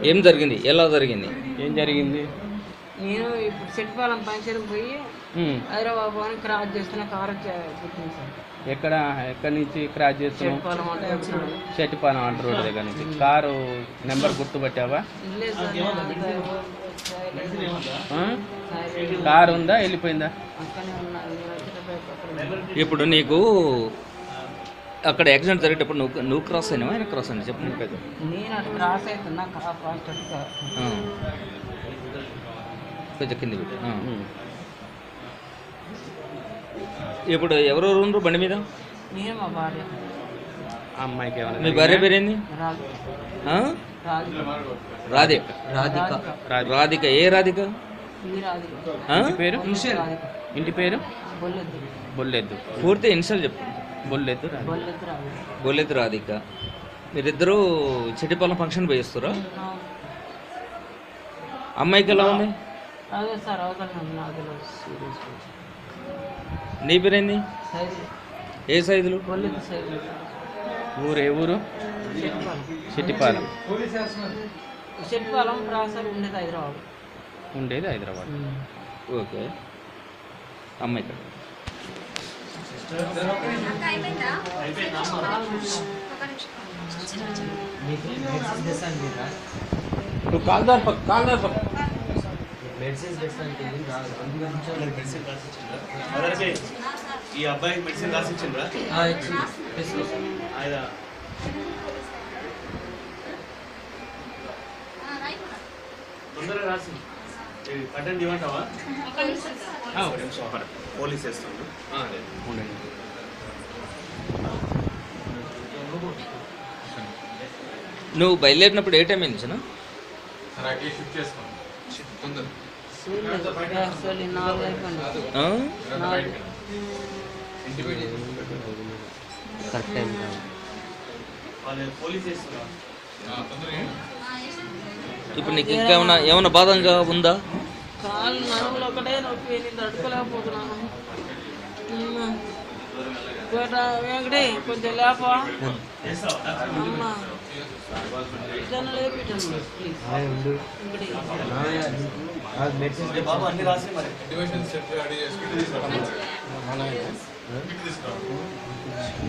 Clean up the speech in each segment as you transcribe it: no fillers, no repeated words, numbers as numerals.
ఏం జరిగింది? ఎలా జరిగింది? ఏం జరిగింది? నేను ఇప్పుడు సెట్పాలెం పంచర్ పోయి హైదరాబాద్ పోని క్రాస్ చేస్తున్న కారు పుట్టింది సార్. ఎక్కడి నుంచి క్రాస్ చేస్తున్నావు? సెట్పాలెం అంటే చెట్టుపాలెం అంట రోడ్డు దగ్గర నుంచి. కారు నెంబర్ గుర్తుపట్టావా? లేదు సార్, కారు ఉందా, వెళ్ళిపోయిందా? అక్కడనే ఉన్నా. నేను వచ్చేటప్పుడు ఇప్పుడు నీకు అక్కడ యాక్సిడెంట్ జరిగేటప్పుడు నువ్వు క్రాస్ అయినావా, ఆయన క్రాస్ అయినా చెప్పు. నేను అటు క్రాస్ అవుతున్నా, కార్ ఫాస్ట్ కొంచెం కింద పెట్టు. ఇప్పుడు ఎవరెవరు ఉండరు బండి మీద? నేను మా భార్య. ఆ అమ్మాయికి ఏమైనా మీ భార్య పేరేంది? రాజు. రాధిక. రాధిక. ఏ రాధిక? ఈ రాధిక. పేరు? ఇంటి పేరు? బొల్లెద్దు. బొల్లెద్దు. పూర్తి ఇన్షియల్ చెప్పు. బొల్లెద్దు. బొల్లెద్దు రాధిక. బొల్లెద్దు రాధిక. మీరిద్దరూ చెట్టిపాలెం ఫంక్షన్ పోయిస్తారా? అమ్మాయికి ఎలా ఉంది? అదే సార్, అవతల నాకు సీరియస్. నీ పేరేంది? సైజు. ఏ సైజులు? బొల్లెద్దు సైజు. ఊరు ఏ ఊరు? చెట్టిపాలెం. సెట్పాలెం ప్రాసర్ ఉండేది హైదరాబాద్. ఉండేది హైదరాబాద్. ఓకే. అమ్మాయి ఇక్కడ నువ్వు కాల్దార్ పక్క ఈ అబ్బాయికి మెడిసిన్ రాసిచ్చిండ్రా? తొందరగా రాసి పట్టండి ఇవ్వంటావా? పోలీస్ వేస్తాను. నువ్వు బయలుదేరినప్పుడు ఏ టైం అయింది చిన్న? Correct time. పోలీస్ వేస్తున్నా. ఇప్పుడు నీకు ఇంకా ఏమైనా బాధంగా ఉందా? కాళ్ళు నడుములు ఒకటే నొప్పి, నేను తట్టుకోలేకపోతున్నాను. వెంకటే కొంచెం లేపా అమ్మా, ఇదన్నా లేపిటండి ప్లీజ్. బాబు అన్ని రాసి మరి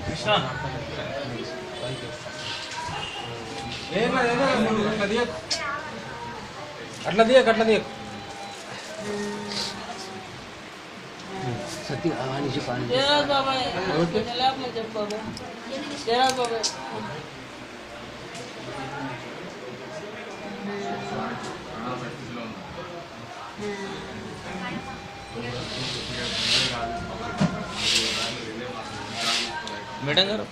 కృష్ణ అట్లా దియకు. జయరాజ్ బాబాయ్ కొంచెం లేపమని చెప్పు బాబాయ్. జయరాజ్ బాబాయ్ మేడం గారు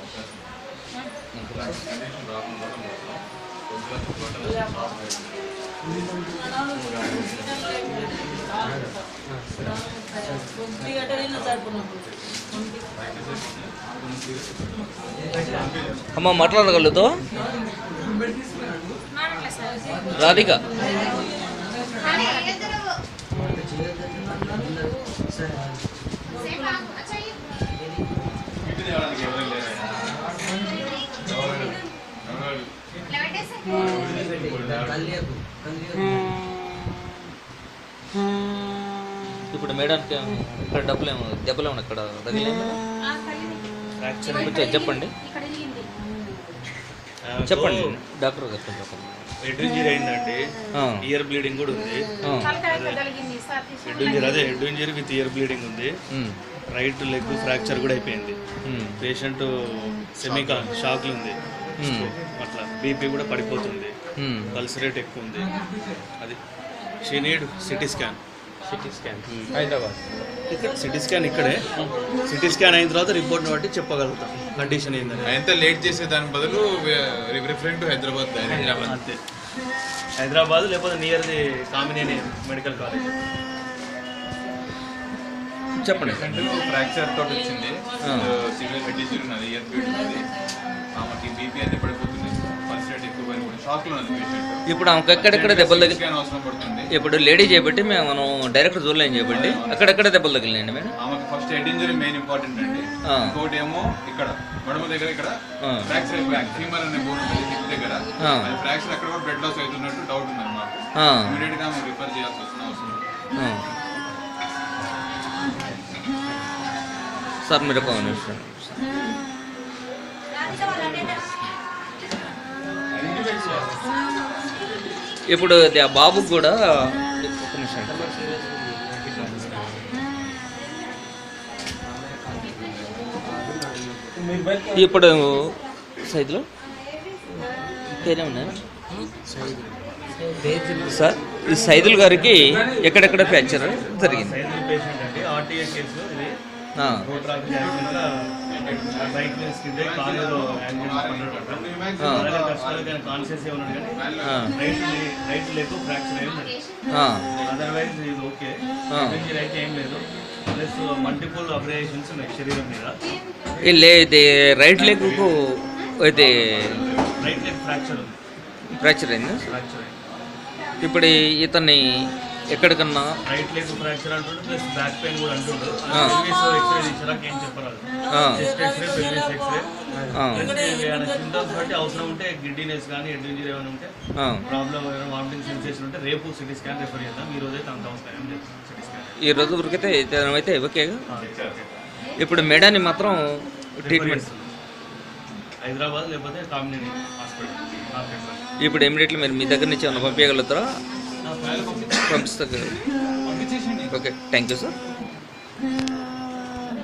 అమ్మ మాట్లాడగలుగుతావు? రాధిక ఇప్పుడు మేడానికి ఇక్కడ దెబ్బలు ఏమన్నా ఇక్కడ తగిలిందా? చెప్పండి డాక్టర్ చెప్పండి. హెడ్ ఇంజరీ అయిందండి, ఇయర్ బ్లీడింగ్ కూడా ఉంది. హెడ్ ఇంజరీ, అదే head injury with ear bleeding ఉంది. రైట్ లెగ్ ఫ్రాక్చర్ కూడా అయిపోయింది. పేషెంట్ సెమికా షాక్ ఉంది, అట్లా బీపీ కూడా పడిపోతుంది, పల్స్ రేట్ ఎక్కువ ఉంది. అది she need CT scan. Hyderabad CT scan ఇక్కడే. సిటీ స్కాన్ అయిన తర్వాత రిపోర్ట్ని బట్టి చెప్పగలుగుతాం కండిషన్ ఏందని. ఎంత లేట్ చేసే దాని బదులు రిఫరెంట్ టు హైదరాబాద్. అంతే, హైదరాబాద్ లేకపోతే near the Kamineni medical college. చెప్పండి. ఫ్రాక్చర్ తోటి వచ్చింది, సివియర్ హెడ్ ఇంజరీ ఉన్నది, ఇయర్ బ్లీడ్ ఉన్నది, ఆమెకి బీపీ అయితే పడిపోతుంది, పల్స్ రేట్ ఎక్కువ పడిపోతుంది, షాక్లో ఉన్నది పేషెంట్. ఇప్పుడు ఆమెకు ఎక్కడెక్కడ దెబ్బలు తగిలి స్కాన్ అవసరం పడుతుంది. ఇప్పుడు లేడీ చేయబట్టి మనం డైరెక్ట్ చూడలేం చేయబట్టి అక్కడెక్కడ దెబ్బలు తగిలినాయండి మేడం? ఆమెకి first head injury main important అండి. ఇంకోటి ఏమో ఇక్కడ మడమ దగ్గర ఇక్కడ ఫ్రాక్చర్ బ్యాక్ ఫీమర్ అనే బోన్ ఉంటుంది హిప్ దగ్గర, ఆ. ఫ్రాక్చర్ అక్కడ కూడా బ్లడ్ లాస్ అవుతున్నట్టు డౌట్ ఉంది మాకు. ఆ. ఇమీడియట్ గా రిఫర్ చేయాల్సి వస్తున్న అవసరం ఉంది. ఆ. సార్ మీరు ఒక నిమిషం. ఇప్పుడు అది ఆ బాబుకి కూడా ఒక నిమిషం. ఇప్పుడు సైదులో పేరే ఉన్నాయి సార్. ఈ సైదుల్ గారికి ఎక్కడెక్కడ ఫ్రాక్చర్ జరిగింది? సైదుల్ పేషెంట్ అండి, ఆర్టీఏ కేసు ఇది. ఆ. రోడ్ ట్రాఫిక్ యాక్సిడెంట్ బైక్ మీద స్కిడ్ అయ్యి కాలు ఏదో యాక్సిడెంట్ పడ్డాడు. ఆ. అలాగే కష్టాలు కాన్షియస్ ఉన్నాడు కానీ ఆ. రైట్ లెగ్ ఫ్రాక్చర్ అయి ఉంది. ఆ. అదర్వైజ్ ఇది ఓకే, ఆ. ఇంజరీ అయితే ఏం లేదు. ప్లస్ మల్టిపుల్ అబ్రేషన్స్ ఉన్నాయి శరీరం మీద. ఇది రైట్ లెగ్కు అయితే రైట్ లెగ్ ఫ్రాక్చర్ ఉంది, ఫ్రాక్చర్ అయింది. ఫ్రాక్చర్ అయింది. ఇప్పుడు ఇతన్ని ఎక్కడికన్నా రైట్ లెగ్ ఫ్రాక్చర్ అంటుండే, ప్లస్ బ్యాక్ పెయిన్ కూడా అంటుండ్రు. ఆ. పెల్విస్ ఎక్స్రే తీసాక ఏం చెప్పరాదు. ఆ. చెస్ట్ ఎక్స్రే, పెల్విస్ ఎక్స్రే, ఆ. సింటమ్స్ బట్టి అవసరం ఉంటే గిడ్డీనెస్ కానీ హెడ్ ఇంజరీ ఏమైనా ఉంటే ఆ. ప్రాబ్లం ఏమైనా వామిటింగ్ సెన్సేషన్ ఉంటే రేపు సిటీ స్కాన్ రిఫర్ చేద్దాం. ఈ రోజైతే అంత అవసరం ఏం లేదు సిటీ స్కాన్. ఈ రోజు వరకైతే అయితే ఓకేగా. ఇప్పుడు మేడాన్ని మాత్రం ట్రీట్మెంట్ హైదరాబాద్ లేకపోతే కామినేని హాస్పిటల్. ఇప్పుడు ఇమీడియట్లీ మీరు మీ దగ్గర నుంచి ఏమైనా పంపించగలుగుతారా? పంపిస్తా. Okay, thank you sir.